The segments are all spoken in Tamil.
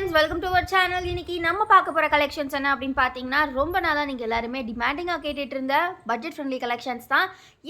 Friends, welcome to our channel. இன்னைக்கு நம்ம பார்க்க போகிற கலெக்ஷன்ஸ் என்ன அப்படின்னு பார்த்தீங்கன்னா, ரொம்ப நாளாக நீங்கள் எல்லாருமே டிமாண்டிங்காக கேட்டுட்டு இருந்த பட்ஜெட் ஃப்ரெண்ட்லி கலெக்ஷன்ஸ் தான்.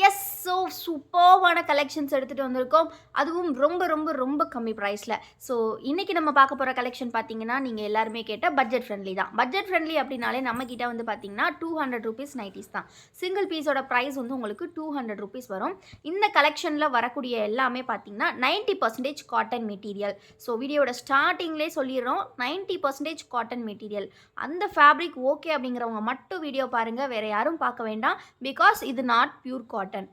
எஸ், ஸோ சூப்பர்வான கலெக்ஷன்ஸ் எடுத்துகிட்டு வந்திருக்கோம். அதுவும் ரொம்ப ரொம்ப ரொம்ப கம்மி ப்ரைஸில். ஸோ இன்றைக்கி நம்ம பார்க்க போகிற கலெக்ஷன் பார்த்தீங்கன்னா, நீங்கள் எல்லாருமே கேட்ட பட்ஜெட் ஃப்ரெண்ட்லி தான். பட்ஜெட் ஃப்ரெண்ட்லி அப்படின்னாலே நம்மக்கிட்ட வந்து பார்த்தீங்கன்னா 200 ரூபீஸ் நைட்டிஸ் தான். சிங்கிள் பீஸோட ப்ரைஸ் வந்து உங்களுக்கு 200 ரூபீஸ் வரும். இந்த கலெக்ஷனில் வரக்கூடிய எல்லாமே பார்த்தீங்கன்னா 90% காட்டன் மெட்டீரியல். ஸோ வீடியோட ஸ்டார்டிங்லேயே சொல்லிடுறோம், 90% காட்டன் மெட்டீரியல். அந்த ஃபேப்ரிக் ஓகே அப்படிங்கிறவங்க மட்டும் வீடியோ பாருங்கள், வேறு யாரும் பார்க்க வேண்டாம். பிகாஸ் இது not pure cotton.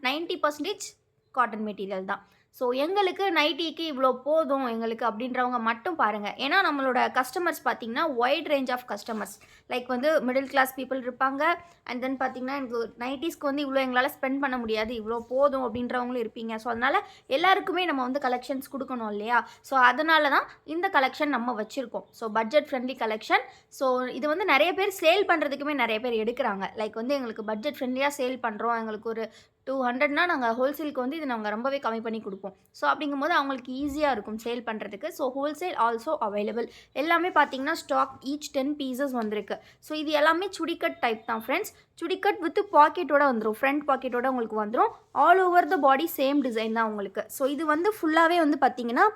90% cotton material தான். ஸோ எங்களுக்கு நைட்டிக்கு இவ்வளோ போதும் எங்களுக்கு அப்படின்றவங்க மட்டும் பாருங்கள். ஏன்னா நம்மளோட கஸ்டமர்ஸ் பார்த்திங்கன்னா wide range of customers. Like வந்து மிடில் கிளாஸ் பீப்புள் இருப்பாங்க. அண்ட் தென் பார்த்திங்கன்னா எனக்கு நைட்டிஸ்க்கு வந்து இவ்வளோ எங்களால் ஸ்பெண்ட் பண்ண முடியாது, இவ்வளோ போதும் அப்படின்றவங்களும் இருப்பீங்க. ஸோ அதனால் எல்லாருக்குமே நம்ம வந்து கலெக்ஷன்ஸ் கொடுக்கணும் இல்லையா? ஸோ அதனால தான் இந்த கலெக்ஷன் நம்ம வச்சுருக்கோம். So budget friendly collection. So இது வந்து நிறைய பேர் சேல் பண்ணுறதுக்குமே நிறைய பேர் எடுக்கிறாங்க. லைக் வந்து எங்களுக்கு பட்ஜெட் ஃப்ரெண்ட்லியாக சேல் பண்ணுறோம், எங்களுக்கு ஒரு 200னா நாங்கள் ஹோல்சேலுக்கு வந்து இது நாங்கள் ரொம்பவே கம்மி பண்ணி கொடுப்போம். ஸோ அப்படிங்கும்போது அவங்களுக்கு ஈஸியாக இருக்கும் சேல் பண்ணுறதுக்கு. So wholesale also available. எல்லாமே பார்த்தீங்கன்னா ஸ்டாக் ஈச் 10 பீசஸ் வந்திருக்கு. ஸோ இது எல்லாமே சுடிக்கட் டைப் தான் ஃப்ரெண்ட்ஸ். சுடிக்கட் வித் பாக்கெட்டோட வந்துடும், ஃப்ரண்ட் பாக்கெட்டோட உங்களுக்கு வந்துடும். All over the body same design தான் உங்களுக்கு. ஸோ இது வந்து ஃபுல்லாகவே வந்து பார்த்தீங்கன்னா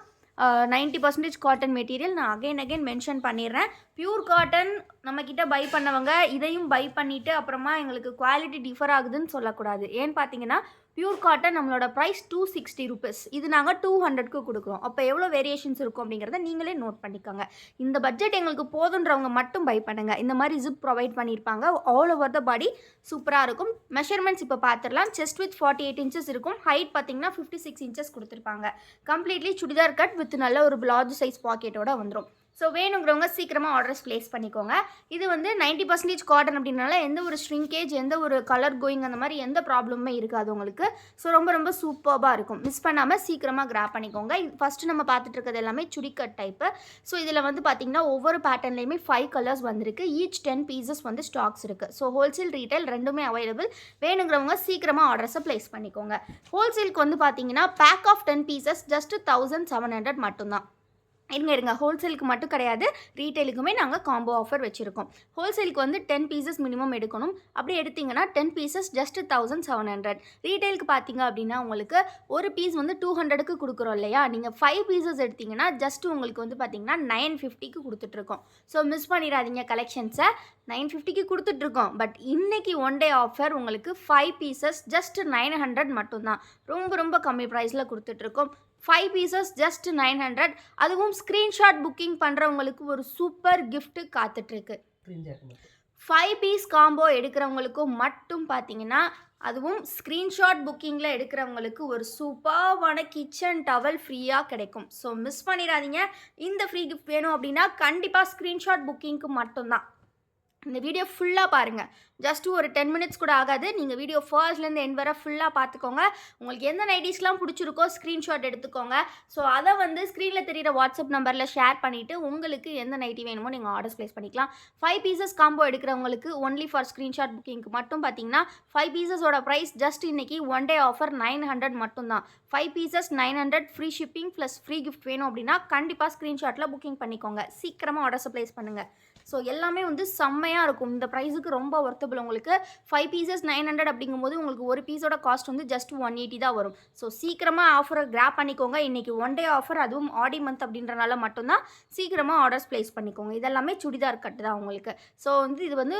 90% காட்டன் மெட்டீரியல். நான் அகைன் மென்ஷன் பண்ணிடுறேன். பியூர் காட்டன் நம்மக்கிட்ட பை பண்ணவங்க இதையும் பை பண்ணிவிட்டு அப்புறமா எங்களுக்கு குவாலிட்டி டிஃபர் ஆகுதுன்னு சொல்லக்கூடாது. ஏன்னு பார்த்தீங்கன்னா பியூர் காட்டன் நம்மளோட ப்ரைஸ் 260 ரூபீஸ். இது நாங்கள் 200க்கு கொடுக்குறோம். அப்போ எவ்வளோ வேரியேஷன்ஸ் இருக்கும் அப்படிங்கிறத நீங்களே நோட் பண்ணிக்கோங்க. இந்த பட்ஜெட் எங்களுக்கு போதுன்றவங்க மட்டும் பை பண்ணுங்கள். இந்த மாதிரி ஜிப் ப்ரொவைட் பண்ணியிருப்பாங்க. ஆல் ஓவர் த பாடி சூப்பராக இருக்கும். மெஷர்மெண்ட்ஸ் இப்போ பார்த்துடலாம். செஸ்ட் வித் 48 இன்ச்சஸ் இருக்கும். ஹைட் பார்த்தீங்கன்னா 56 இன்ச்சஸ் கொடுத்துருப்பாங்க. கம்ப்ளீட்லி சுடிதார் கட் வித் நல்ல ஒரு லார்ஜ் சைஸ் பாக்கெட்டோட வந்துடும். ஸோ வேணுங்கிறவங்க சீக்கிரமாக ஆர்டர்ஸ் ப்ளேஸ் பண்ணிக்கோங்க. இது வந்து 90% காட்டன் அப்படின்னால எந்த ஒரு ஷ்ரிங்கேஜ், எந்த ஒரு கலர் கோயிங் அந்த மாதிரி எந்த ப்ராப்ளமுமே இருக்காது உங்களுக்கு. ஸோ ரொம்ப ரொம்ப சூப்பராக இருக்கும். மிஸ் பண்ணாமல் சீக்கிரமாக கிராப் பண்ணிக்கோங்க. இது ஃபஸ்ட்டு நம்ம பார்த்துட்டு இருக்கிறது எல்லாமே சுடிக்கட் டைப்பு. ஸோ இதில் வந்து பார்த்திங்கன்னா ஒவ்வொரு பேட்டர்ன்லேயுமே 5 கலர்ஸ் வந்திருக்கு. ஈச் 10 பீசஸ் வந்து ஸ்டாக்ஸ் இருக்குது. ஸோ ஹோல்சேல் ரீட்டைல் ரெண்டுமே அவைலபிள். வேணுங்கிறவங்க சீக்கிரமாக ஆர்டர்ஸை ப்ளேஸ் பண்ணிக்கோங்க. ஹோல்சேலுக்கு வந்து பார்த்திங்கன்னா பேக் ஆஃப் 10 பீசஸ் ஜஸ்ட் 1700 மட்டும்தான். இருங்க, ஹோல்சேலுக்கு மட்டும் கிடையாது, ரீட்டைலுக்குமே நாங்கள் காம்போ ஆஃபர் வச்சுருக்கோம். ஹோல்சேலுக்கு வந்து 10 பீசஸ் மினிமம் எடுக்கணும். அப்படி எடுத்திங்கன்னா 10 பீசஸ் ஜஸ்ட் 1700. ரீட்டைலுக்கு பார்த்தீங்க அப்படின்னா உங்களுக்கு ஒரு பீஸ் வந்து 200க்கு கொடுக்குறோம் இல்லையா? நீங்கள் 5 பீசஸ் எடுத்திங்கன்னா ஜஸ்ட் உங்களுக்கு வந்து பார்த்திங்கன்னா 950க்கு கொடுத்துட்ருக்கோம். ஸோ மிஸ் பண்ணிடாதீங்க கலெக்ஷன்ஸை. 950க்கு கொடுத்துட்ருக்கோம். பட் இன்றைக்கி ஒன் டே ஆஃபர் உங்களுக்கு 5 பீசஸ் ஜஸ்ட் 900 மட்டும்தான். ரொம்ப ரொம்ப கம்மி ப்ரைஸில் கொடுத்துட்ருக்கோம். 5 பீசஸ் ஜஸ்ட் 900. அதுவும் ஸ்க்ரீன்ஷாட் புக்கிங் பண்ணுறவங்களுக்கு ஒரு சூப்பர் கிஃப்ட்டு காத்துட்ருக்கு. 5 பீஸ் காம்போ எடுக்கிறவங்களுக்கும் மட்டும் பார்த்தீங்கன்னா, அதுவும் ஸ்க்ரீன்ஷாட் புக்கிங்கில் எடுக்கிறவங்களுக்கு ஒரு சூப்பர்வான கிச்சன் டவல் ஃப்ரீயாக கிடைக்கும். ஸோ மிஸ் பண்ணிடாதீங்க. இந்த ஃப்ரீ கிஃப்ட் வேணும் அப்படின்னா கண்டிப்பாக ஸ்க்ரீன்ஷாட் புக்கிங்க்கு மட்டும்தான். இந்த வீடியோ ஃபுல்லாக பாருங்கள். ஜஸ்ட் ஒரு 10 மினிட்ஸ் கூட ஆகாது. நீங்கள் வீடியோ ஃபர்ஸ்ட்லேருந்து எண்ட் வர ஃபுல்லாக பார்த்துக்கோங்க. உங்களுக்கு எந்த நைட்டிஸ்லாம் பிடிச்சிருக்கோ ஸ்க்ரீன்ஷாட் எடுத்துக்கோங்க. ஸோ அதை வந்து ஸ்க்ரீனில் தெரிகிற வாட்ஸ்அப் நம்பரில் ஷேர் பண்ணிவிட்டு உங்களுக்கு எந்த நைட்டி வேணுமோ நீங்கள் ஆர்டர்ஸ் ப்ளேஸ் பண்ணிக்கலாம். 5 பீசஸ் காம்போ எடுக்கிறவங்களுக்கு ஒன்லி ஃபார் ஸ்க்ரீன்ஷாட் புக்கிங்க்கு மட்டும் பார்த்தீங்கன்னா 5 பீசஸோட ப்ரைஸ் ஜஸ்ட் இன்றைக்கி ஒன் டே ஆஃபர் 900 மட்டும்தான். 5 pieces 900, free shipping plus free gift வேணும் அப்படின்னா கண்டிப்பாக ஸ்க்ரீன்ஷாட்டில் புக்கிங் பண்ணிக்கோங்க. சீக்கிரமாக ஆர்டர்ஸை ப்ளேஸ் பண்ணுங்கள். ஸோ எல்லாமே வந்து செம்மையாக இருக்கும். இந்த ப்ரைஸுக்கு ரொம்ப ஒர்த்தபிள். உங்களுக்கு 5 பீசஸ் 900 அப்படிங்கும்போது உங்களுக்கு ஒரு பீஸோட காஸ்ட் வந்து ஜஸ்ட் 180 தான் வரும். ஸோ சீக்கிரமாக ஆஃபரை கிராப் பண்ணிக்கோங்க. இன்றைக்கி ஒன் டே ஆஃபர், அதுவும் ஆடி மந்த் அப்படின்றனால மட்டும்தான் சீக்கிரமாக ஆர்டர்ஸ் ப்ளேஸ் பண்ணிக்கோங்க. இதெல்லாமே சுடிதார் கட்டு தான் உங்களுக்கு. ஸோ வந்து இது வந்து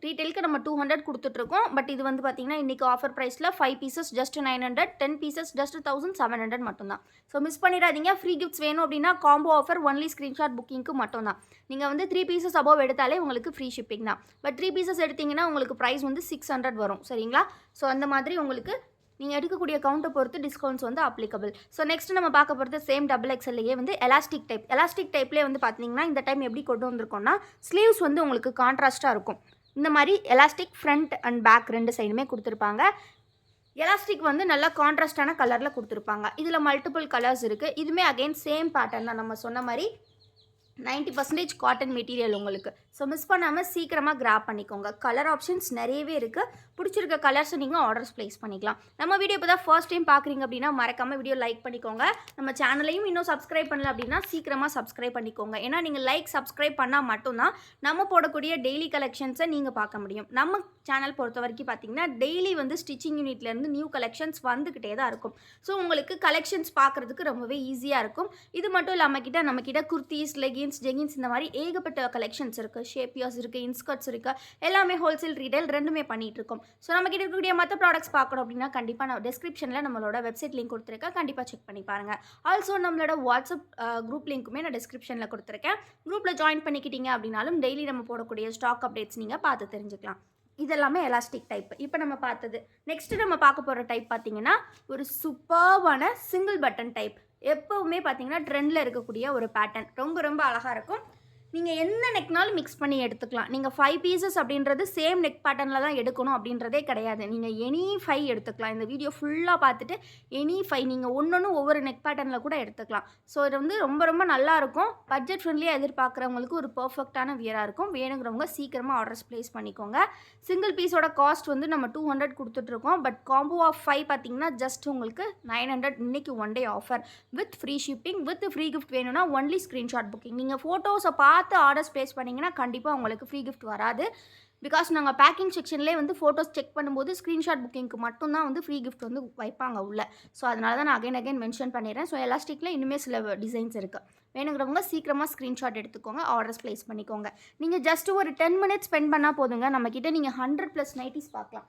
ரீட்டெயிலுக்கு நம்ம 200 கொடுத்துட்ருக்கோம். பட் இது வந்து பார்த்திங்கன்னா இன்றைக்கி ஆஃபர் ப்ரைஸில் 5 பீசஸ் ஜஸ்ட் 900, 10 பீசஸ் ஜஸ்ட் 1700 மட்டும்தான். ஸோ மிஸ் பண்ணிடாதீங்க. ஃப்ரீ கிஃப்ட்ஸ் வேணும் அப்படின்னா காம்போ ஆஃபர் ஒன்லி ஸ்க்ரீன்ஷாட் புக்கிங்க்கு மட்டும்தான். நீங்கள் வந்து 3 பீசஸ் அபவ் எடுத்தாலே உங்களுக்கு ஃப்ரீ ஷிப்பிங் தான். பட் 3 பீசஸ் எடுத்திங்கன்னா உங்களுக்கு ப்ரைஸ் வந்து 600 வரும். சரிங்களா? ஸோ அந்த மாதிரி உங்களுக்கு நீங்கள் எடுக்கக்கூடிய கவுண்ட்டை பொறுத்து டிஸ்கவுண்ட்ஸ் வந்து அப்ளிகபிள். ஸோ நெக்ஸ்ட் நம்ம பார்க்க போகிறது சேம் XXLயே வந்து எலாஸ்டிக் டைப். எலாஸ்டிக் டைப்லேயே வந்து பார்த்தீங்கன்னா இந்த டைம் எப்படி கொண்டு வந்திருக்கோம்னா ஸ்லீவ்ஸ் வந்து உங்களுக்கு கான்ட்ராஸ்ட்டாக இருக்கும். இந்த மாதிரி எலாஸ்டிக் ஃப்ரண்ட் அண்ட் பேக் ரெண்டு சைடுமே கொடுத்துருப்பாங்க. எலாஸ்டிக் வந்து நல்லா கான்ட்ராஸ்டான கலரில் கொடுத்துருப்பாங்க. இதில் மல்டிபிள் கலர்ஸ் இருக்குது. இதுவுமே அகெயின் சேம் பேட்டர்ன் தான். நம்ம சொன்ன மாதிரி 90% காட்டன் மெட்டீரியல் உங்களுக்கு. ஸோ மிஸ் பண்ணாமல் சீக்கிரமாக கிராப் பண்ணிக்கோங்க. கலர் ஆப்ஷன்ஸ் நிறையவே இருக்குது. பிடிச்சிருக்க கலர்ஸை நீங்கள் ஆர்டர்ஸ் ப்ளேஸ் பண்ணிக்கலாம். நம்ம வீடியோ இப்போ தான் ஃபர்ஸ்ட் டைம் பார்க்குறீங்க அப்படின்னா மறக்காமல் வீடியோ லைக் பண்ணிக்கோங்க. நம்ம சேனலையும் இன்னும் சப்ஸ்கிரைப் பண்ணல அப்படின்னா சீக்கிரமாக சப்ஸ்கிரைப் பண்ணிக்கோங்க. ஏன்னா நீங்கள் லைக் சப்ஸ்கிரைப் பண்ணால் மட்டும்தான் நம்ம போடக்கூடிய டெய்லி கலெக்ஷன்ஸை நீங்கள் பார்க்க முடியும். நம்ம சேனல் பொறுத்த வரைக்கும் பார்த்தீங்கன்னா டெய்லி வந்து ஸ்டிச்சிங் யூனிட்லேருந்து நியூ கலெக்ஷன்ஸ் வந்துக்கிட்டே தான் இருக்கும். ஸோ உங்களுக்கு கலெக்ஷன்ஸ் பார்க்குறதுக்கு ரொம்பவே ஈஸியாக இருக்கும். இது மட்டும் இல்லாமல் நம்மக்கிட்ட குர்த்திஸ், லெகின்ஸ், ஜெகின்ஸ் இந்த மாதிரி ஏகப்பட்ட கலெக்ஷன்ஸ் இருக்குது. ஷேப்பியர்ஸ் இருக்குது, இன்ஸ்கர்ட்ஸ் இருக்குது, எல்லாமே ஹோல்சேல் ரீட்டைல் ரெண்டுமே பண்ணிகிட்ருக்கோம். ஸோ நம்மக்கிட்ட இருக்கக்கூடிய மற்ற ப்ராடக்ட்ஸ் பார்க்கணும் அப்படின்னா கண்டிப்பாக நான் டிஸ்கிரிப்ஷனில் நம்மளோட வெப்சைட் லிங்க் கொடுத்துருக்கேன். கண்டிப்பாக செக் பண்ணி பாருங்கள். ஆல்சோ நம்மளோட வாட்ஸ்அப் குரூப் லிங்க்குமே நான் டிஸ்கிரிப்ஷனில் கொடுத்துருக்கேன். குரூப்பில் ஜாயின் பண்ணிக்கிட்டீங்க அப்படின்னாலும் டெய்லி நம்ம போடக்கூடிய ஸ்டாக் அப்டேட்ஸ் நீங்கள் பார்த்து தெரிஞ்சுக்கலாம். இதெல்லாமே எலாஸ்டிக் டைப். இப்போ நம்ம பார்த்தது. நெக்ஸ்ட்டு நம்ம பார்க்க போகிற டைப் பார்த்தீங்கன்னா ஒரு சூப்பர்வான சிங்கிள் பட்டன் டைப். எப்போவுமே பார்த்தீங்கன்னா ட்ரெண்டில் இருக்கக்கூடிய ஒரு பேட்டர்ன். ரொம்ப ரொம்ப அழகாக இருக்கும். நீங்கள் எந்த நெக்னாலும் மிக்ஸ் பண்ணி எடுத்துக்கலாம். நீங்கள் 5 பீசஸ் அப்படின்றது சேம் நெக் பேட்டர்னில் தான் எடுக்கணும் அப்படின்றதே கிடையாது. நீங்கள் எனி 5 எடுத்துக்கலாம். இந்த வீடியோ ஃபுல்லாக பார்த்துட்டு எனி 5 நீங்கள் ஒன்று ஒவ்வொரு நெக் பேட்டர்னில் கூட எடுத்துக்கலாம். ஸோ இது வந்து ரொம்ப ரொம்ப நல்லாயிருக்கும். பட்ஜெட் ஃப்ரெண்ட்லியாக எதிர்பார்க்குறவங்களுக்கு ஒரு பர்ஃபெக்டான வியராக இருக்கும். வேணுங்கிறவங்க சீக்கிரமாக ஆர்டர்ஸ் ப்ளேஸ் பண்ணிக்கோங்க. சிங்கிள் பீஸோட காஸ்ட் வந்து நம்ம 200 கொடுத்துட்ருக்கோம். பட் காம்போ ஆஃப் 5 பார்த்தீங்கன்னா ஜஸ்ட் உங்களுக்கு 900 இன்றைக்கி one day offer with free shipping with free gift வேணும்னா ஒன்லி ஸ்க்ரீன்ஷாட் புக்கிங். நீங்கள் ஃபோட்டோஸை பார்த்து ஆர்டர்ஸ் ப்ளேஸ் பண்ணிங்கன்னா கண்டிப்பாக உங்களுக்கு ஃப்ரீ கிஃப்ட் வராது. பிகாஸ் நாங்கள் பேக்கிங் செக்ஷன்லேயே வந்து ஃபோட்டோஸ் செக் பண்ணும்போது ஸ்க்ரீன்ஷாட் புக்கிங்க்கு மட்டும்தான் வந்து ஃப்ரீ கிஃப்ட் வந்து வைப்பாங்க உள்ள. ஸோ அதனால தான் நான் அகைன் மென்ஷன் பண்ணிடுறேன். ஸோ எலாஸ்டிக்கில் இன்னுமே சில டிசைன்ஸ் இருக்குது. வேணுங்கிறவங்க சீக்கிரமாக ஸ்க்ரீன்ஷாட் எடுத்துக்கோங்க, ஆர்டர்ஸ் ப்ளேஸ் பண்ணிக்கோங்க. நீங்கள் ஜஸ்ட் ஒரு 10 மினிட்ஸ் ஸ்பெண்ட் பண்ணால் போதுங்க. நம்மக்கிட்ட நீங்கள் 100+ நைட்டிஸ் பார்க்கலாம்.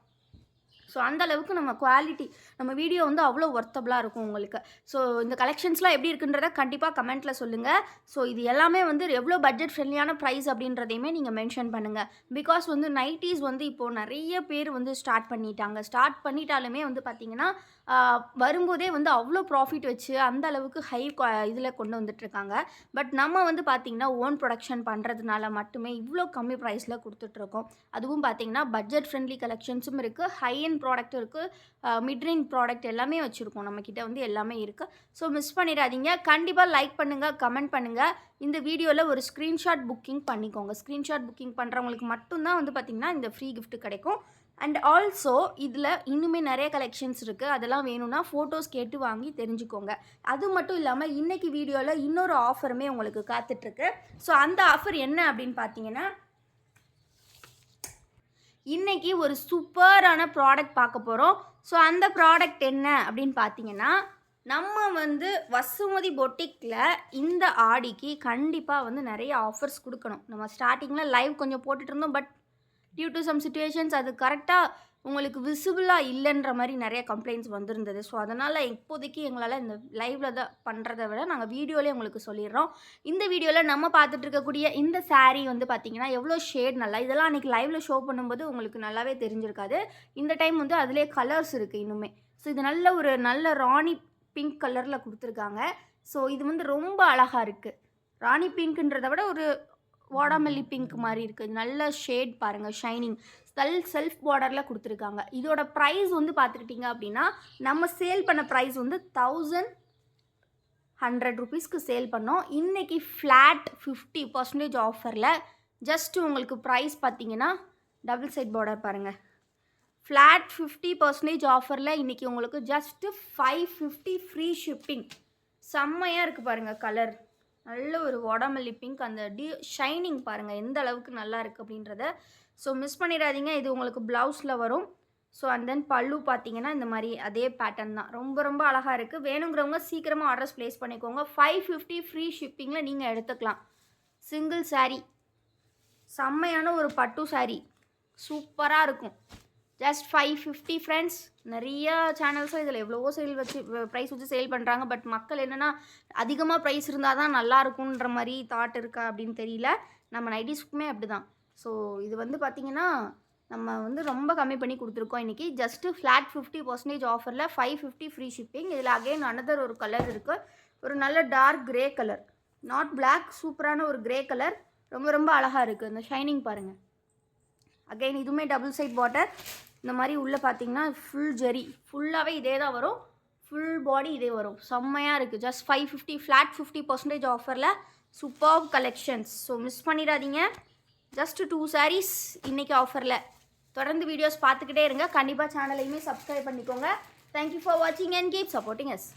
ஸோ அந்தளவுக்கு நம்ம குவாலிட்டி நம்ம வீடியோ வந்து அவ்வளோ ஒர்த்தபுளாக இருக்கும் உங்களுக்கு. ஸோ இந்த கலெக்ஷன்ஸ்லாம் எப்படி இருக்குன்றத கண்டிப்பாக கமெண்ட்டில் சொல்லுங்கள். ஸோ இது எல்லாமே வந்து எவ்வளோ பட்ஜெட் ஃப்ரெண்ட்லியான ப்ரைஸ் அப்படின்றதையுமே நீங்கள் மென்ஷன் பண்ணுங்கள். பிகாஸ் வந்து நைட்டிஸ் வந்து இப்போது நிறைய பேர் வந்து ஸ்டார்ட் பண்ணிட்டாலுமே வந்து பார்த்திங்கன்னா வரும்போதே வந்து அவ்வளோ ப்ராஃபிட் வச்சு அந்த அளவுக்கு ஹை இதில் கொண்டு வந்துட்டுருக்காங்க. பட் நம்ம வந்து பார்த்திங்கன்னா ஓன் ப்ரொடக்ஷன் பண்ணுறதுனால மட்டுமே இவ்வளோ கம்மி ப்ரைஸில் கொடுத்துட்ருக்கோம். அதுவும் பார்த்திங்கன்னா பட்ஜெட் ஃப்ரெண்ட்லி கலெக்ஷன்ஸும் இருக்குது, ஹை எண்ட் ப்ராடக்ட் இருக்குது, மிட்ரேஞ்ச் ப்ராடக்ட் எல்லாமே வச்சுருக்கோம். நம்மக்கிட்ட வந்து எல்லாமே இருக்குது. ஸோ மிஸ் பண்ணிடாதீங்க. கண்டிப்பாக லைக் பண்ணுங்கள், கமெண்ட் பண்ணுங்கள். இந்த வீடியோவில் ஒரு ஸ்க்ரீன்ஷாட் புக்கிங் பண்ணிக்கோங்க. ஸ்க்ரீன்ஷாட் புக்கிங் பண்ணுறவங்களுக்கு மட்டும்தான் வந்து பார்த்திங்கன்னா இந்த ஃப்ரீ கிஃப்ட் கிடைக்கும். அண்ட் ஆல்சோ இதில் இன்னுமே நிறைய கலெக்ஷன்ஸ் இருக்குது. அதெல்லாம் வேணும்னா ஃபோட்டோஸ் கேட்டு வாங்கி தெரிஞ்சுக்கோங்க. அது மட்டும் இல்லாமல் இன்றைக்கி வீடியோவில் இன்னொரு ஆஃபருமே உங்களுக்கு காத்துட்ருக்கு. ஸோ அந்த ஆஃபர் என்ன அப்படின்னு பார்த்தீங்கன்னா இன்றைக்கி ஒரு சூப்பரான ப்ராடக்ட் பார்க்க போகிறோம். ஸோ அந்த ப்ராடக்ட் என்ன அப்படின்னு பார்த்தீங்கன்னா நம்ம வந்து வசுமதி பொட்டிக்கில் இந்த ஆடிக்கு கண்டிப்பாக வந்து நிறைய ஆஃபர்ஸ் கொடுக்கணும். நம்ம ஸ்டார்டிங்கில் லைவ் கொஞ்சம் போட்டுட்டு இருந்தோம். But due to some situations அது கரெக்டாக உங்களுக்கு விசிபிளாக இல்லைன்ற மாதிரி நிறைய கம்ப்ளைண்ட்ஸ் வந்திருந்தது. ஸோ அதனால் இப்போதைக்கு எங்களால் இந்த லைவில் தான் பண்ணுறதை விட நாங்கள் வீடியோலேயே உங்களுக்கு சொல்லிடுறோம். இந்த வீடியோவில் நம்ம பார்த்துட்டு இருக்கக்கூடிய இந்த saree வந்து பார்த்திங்கன்னா எவ்வளோ ஷேட் நல்லா, இதெல்லாம் அன்றைக்கி லைவில் ஷோ பண்ணும்போது உங்களுக்கு நல்லாவே தெரிஞ்சிருக்காது. இந்த டைம் வந்து அதிலே கலர்ஸ் இருக்குது இன்னுமே. ஸோ இது நல்ல ராணி பிங்க் கலரில் கொடுத்துருக்காங்க. ஸோ இது வந்து ரொம்ப அழகாக இருக்குது. ராணி பிங்க்ன்றதை விட ஒரு வாடாமல்லி பிங்க் மாதிரி இருக்குது. நல்ல ஷேட் பாருங்கள், ஷைனிங் செல்ஃப் பார்டரில் கொடுத்துருக்காங்க. இதோட ப்ரைஸ் வந்து பார்த்துக்கிட்டிங்க அப்படின்னா நம்ம சேல் பண்ண ப்ரைஸ் வந்து 1100 ருபீஸ்க்கு சேல் பண்ணோம். இன்றைக்கி ஃப்ளாட் 50% ஆஃபரில் ஜஸ்ட் உங்களுக்கு ப்ரைஸ் பார்த்திங்கன்னா டபுள் சைட் பார்டர் பாருங்கள். ஃப்ளாட் 50% ஆஃபரில் இன்றைக்கி உங்களுக்கு ஜஸ்ட்டு 550 ஃப்ரீ ஷிப்பிங். செம்மையாக இருக்குது பாருங்கள் கலர். நல்ல ஒரு வாடாமல்லி பிங்க். அந்த ஷைனிங் பாருங்கள் எந்த அளவுக்கு நல்லா இருக்குது அப்படின்றத. ஸோ மிஸ் பண்ணிடாதீங்க. இது உங்களுக்கு ப்ளவுஸில் வரும். ஸோ அண்ட் தென் பல்லு பார்த்தீங்கன்னா இந்த மாதிரி அதே பேட்டர்ன் தான். ரொம்ப ரொம்ப அழகாக இருக்குது. வேணுங்கிறவங்க சீக்கிரமாக ஆர்டர்ஸ் ப்ளேஸ் பண்ணிக்கோங்க. 550 ஃப்ரீ ஷிப்பிங்கில் நீங்கள் எடுத்துக்கலாம். சிங்கிள் saree செம்மையான ஒரு பட்டு saree சூப்பராக இருக்கும். Just 550 friends. நிறைய சேனல்ஸும் இதில் எவ்வளவோ ப்ரைஸ் வச்சு சேல் பண்ணுறாங்க. பட் மக்கள் என்னென்னா அதிகமாக ப்ரைஸ் இருந்தால் தான் நல்லாயிருக்குன்ற மாதிரி தாட் இருக்கா அப்படின்னு தெரியல. நம்ம நைட்டிஸ்க்குமே அப்படி தான். ஸோ இது வந்து பார்த்திங்கன்னா நம்ம வந்து ரொம்ப கம்மி பண்ணி கொடுத்துருக்கோம் இன்றைக்கி. ஜஸ்ட்டு ஃப்ளாட் 50% ஆஃபரில் 550 ஃப்ரீ ஷிப்பிங். இதில் அகைன் அனதர் ஒரு கலர் இருக்குது. ஒரு நல்ல dark grey colour, not black, சூப்பரான ஒரு கிரே கலர். ரொம்ப ரொம்ப அழகாக இருக்குது. அந்த ஷைனிங் பாருங்கள். அகைன் இதுவுமே டபுள் சைட் பார்டர். இந்த மாதிரி உள்ளே பார்த்தீங்கன்னா ஃபுல் ஜெரி, ஃபுல்லாகவே இதே தான் வரும். ஃபுல் பாடி இதே வரும். செம்மையாக இருக்குது. ஜஸ்ட் 550 ஃப்ளாட் 50% ஆஃபரில் சூப்பர்ப் கலெக்ஷன்ஸ். ஸோ மிஸ் பண்ணிடாதீங்க. ஜஸ்ட் 2 sarees இன்றைக்கி ஆஃபரில். தொடர்ந்து வீடியோஸ் பார்த்துக்கிட்டே இருங்க. கண்டிப்பாக சேனலையுமே சப்ஸ்கிரைப் பண்ணிக்கோங்க. தேங்க்யூ ஃபார் வாட்சிங் அண்ட் கீப் சப்போர்ட்டிங் அஸ்.